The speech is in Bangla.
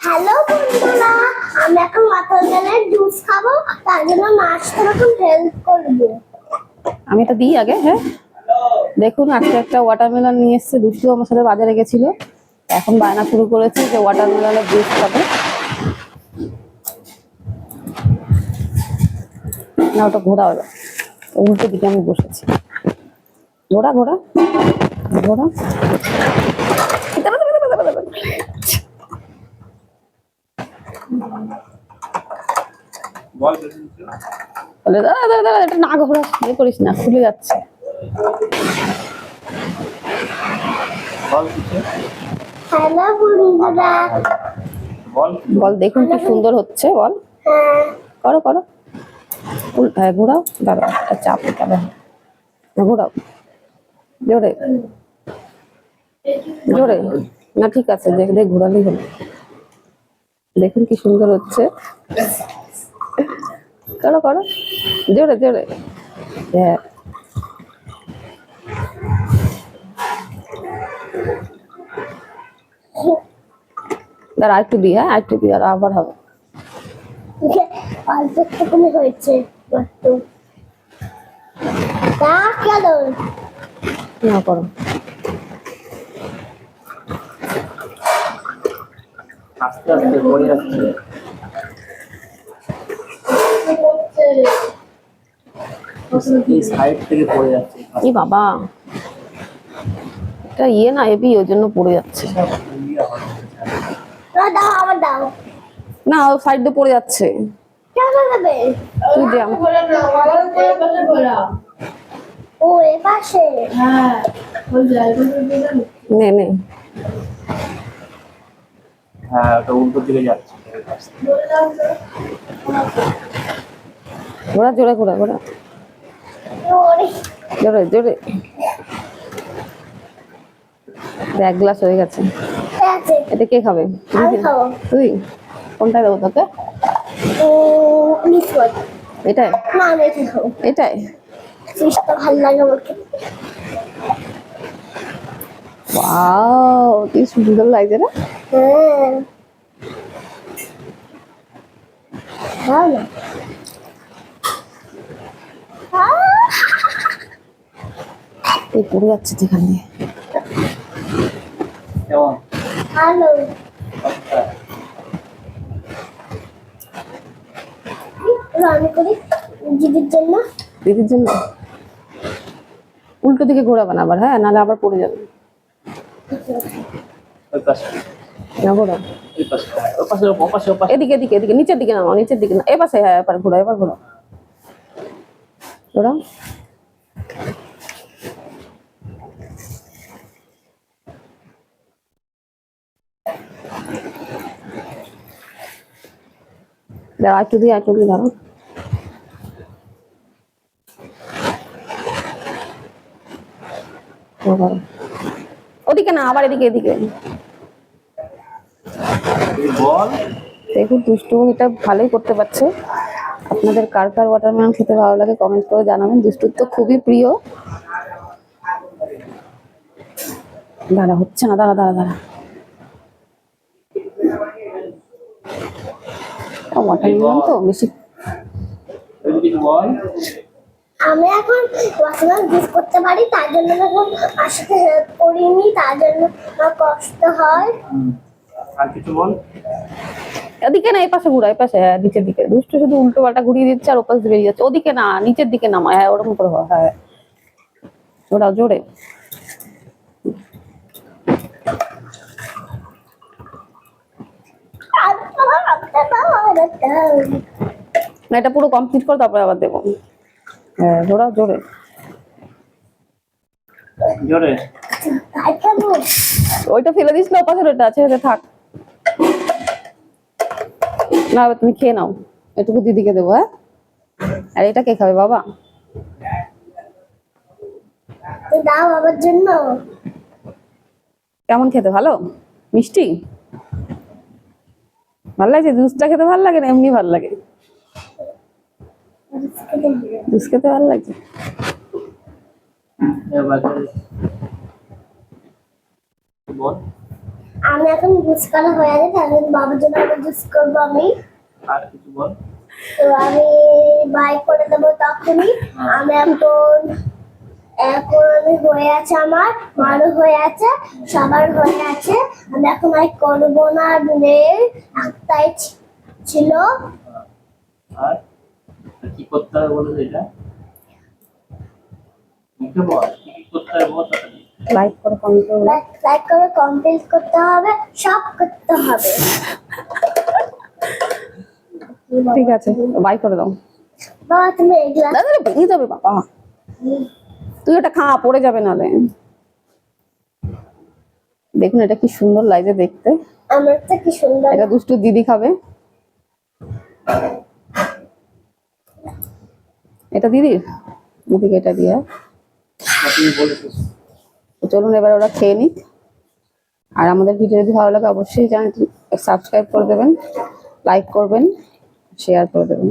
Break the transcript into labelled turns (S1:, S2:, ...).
S1: হ্যালো বন্ধুরা, আমি এখন ওয়াটারমেলনের জুস খাবো, তার জন্য মাছটা এখন হেল্প করবো।
S2: আমি এটা দিই আগে। হ্যাঁ, দেখুন আজকে একটা ওয়াটারমেলন নিয়ে এসেছে। দুষ্টু আমার সাথে বাজারে গেছিল, এখন বায়না শুরু করেছে যে ওয়াটারমেলনের জুস খাবে। না, ওটা ঘোরা হবে, উল্টো দিকে আমি বসেছি। ঘোরা ঘোরা ঘোরা। বলে দাদা দাদা দাদা, এটা না ঘোরা, ইয়ে করিস না, খুলে যাচ্ছে।
S1: হ্যালো বন্ধুরা,
S2: বল, দেখুন কি সুন্দর হচ্ছে, বল।
S1: হ্যাঁ
S2: করো করো, হ্যাঁ ঘোরাও দাদা, একটা চাপ দেখাবে। ঘোরাও জোরে জোরে। না ঠিক আছে, দেখ ঘোরালেই হলো। দেখুন কি সুন্দর হচ্ছে, করো করো জোরে জোরে। হ্যাঁ, দাঁড়া আরেকটু দিই। হ্যাঁ আরেকটু দিই, আর আবার হবে।
S1: অল্প একটুখানি হয়েছে মাত্র। তা কেন
S2: না করো,
S3: আস্তে আস্তে পড়ে যাচ্ছে। এই সাইড থেকে পড়ে যাচ্ছে।
S2: ই বাবা, এটা ইয়ে না হেভি, ওই জন্য পড়ে যাচ্ছে।
S1: দাও, আবার দাও।
S2: না, ও সাইড দিয়ে পড়ে যাচ্ছে।
S1: কেন দেবে?
S2: তুই দে আমাকে।
S1: ও এ পাশে।
S2: নে নে।
S3: হ্যাঁ, ওটা উল্টো দিকে যাচ্ছে।
S2: ঘোরা জোরে, ঘোরা ঘোরা
S1: ওরে,
S2: জোরে জোরে। এক গ্লাস হয়ে গেছে।
S1: আছে।
S2: এটা কে খাবে?
S1: আমি খাবো।
S2: তুই? কোনটা দেবো তোকে?
S1: ও নিশ্চয়।
S2: এটাই?
S1: না আমি এটা খাবো।
S2: এটাই?
S1: চিজটা ভালো লাগে আমার খেতে।
S2: ওয়াও, কি সুন্দর লাগছে না?
S1: হ্যাঁ দাও না।
S2: এই পড়ে যাচ্ছে যেখানে।
S3: কেমন?
S1: ভালো।
S3: আচ্ছা,
S1: রান্না করি দিদির জন্য।
S2: দিদির জন্য উল্টো দিকে ঘোরাবে না আবার, হ্যাঁ নাহলে আবার পড়ে যাবে।
S3: ওই পাশে,
S2: না ঘোরা,
S3: ওই পাশে, ওই পাশে, ওই পাশে, ওই পাশে।
S2: এদিকে এদিকে এদিকে, নিচের দিকে নামাও, নিচের দিকে না, এপাশে। হ্যাঁ এবার ঘোরা, এবার ঘোরা ঘোরা। দাঁড়া একটু দিয়ে, একটু দিয়ে দাঁড়াও। ওদিকে না, আবার এদিকে এদিকে।
S3: বল।
S2: দেখুন দুষ্টু এটা ভালোই করতে পারছে। আপনাদের কার কার ওয়াটারমেলন খেতে ভালো লাগে কমেন্ট করে জানাবেন। দুষ্টুর তো খুবই প্রিয়। দাঁড়া, হচ্ছে না, দাঁড়া দাঁড়া দাঁড়া। ওয়াটারমেলন তো বেশি।
S3: কিছু বল।
S1: আমি এখন ওয়াটারমেলন জুস করতে পারি, তার জন্য এখন আর সাথে হেল্প করিনি, তার জন্য আমার কষ্ট হয়।
S3: আর কিছু বল।
S2: এদিকে না, এই পাশে ঘুরা, এই পাশে। হ্যাঁ নিচের দিকে। দুষ্টু শুধু উল্টো পাল্টা ঘুরিয়ে দিচ্ছে আর ওপাশ দিয়ে বেরিয়ে যাচ্ছে। ওদিকে না, নিচের দিকে নামা। হ্যাঁ ওরকম করে হয়। হ্যাঁ ওরাও জোরে। না, এটা পুরো কমপ্লিট করে তারপরে আবার দেবো। হ্যাঁ ঘোরাও জোরে
S3: জোরে।
S2: ওইটা ফেলে দিস না, ওপাশের ওটা আছে, এটা থাক না। তুমি খেয়ে নাও, এটুকু দিদিকে দেবো। হ্যাঁ, আর এটা কে খাবে বাবা?
S1: দাও আমার জন্য।
S2: কেমন খেতে? ভালো মিষ্টি? ভাল লাগছে? জুসটা খেতে ভাল লাগে না এমনি ভাল লাগে? জুস খেতে ভাল লাগছে।
S3: এবার বল।
S1: আমি আমি এখন জুস করা হয়ে আছে, তাহলে বাবার জন্য আবার জুস করবো আমি।
S3: আর কিছু বল।
S1: তো আমি বাই করে দেবো তখনই। আমি এখন এখন আমি হয়ে আছে, আমার মারও হয়ে আছে, সবার হয়ে আছে। আমি এখন আর করবো না রে, একটাই ছিল।
S3: আর কি করতে হবে বলো এটা? মুখে বল কি কি করতে হবে বল তাড়াতাড়ি।
S2: লাইক করে কমেন্ট করে
S1: লাইক করে কমপ্লিট করতে হবে, সব করতে হবে।
S2: ঠিক আছে, বাই করে দাও।
S1: বাবা তুমি এগুলা
S2: দাদা বেরিয়ে যাবে বাবা, তুই ওটা খা, পড়ে যাবে নালে। দেখুন এটা কি সুন্দর লাগছে দেখতে।
S1: আমার তো কি সুন্দর।
S2: এটা দুষ্টু দিদি খাবে। এটা দিদির, দিদিকে এটা দিয়ে।
S3: তুমি বলেছিস
S2: তো চলুন এবার ওরা খেয়ে নিক। আর আমাদের ভিডিও যদি ভালো লাগে অবশ্যই চ্যানেলটি সাবস্ক্রাইব করে দেবেন, লাইক করবেন, শেয়ার করে দেবেন।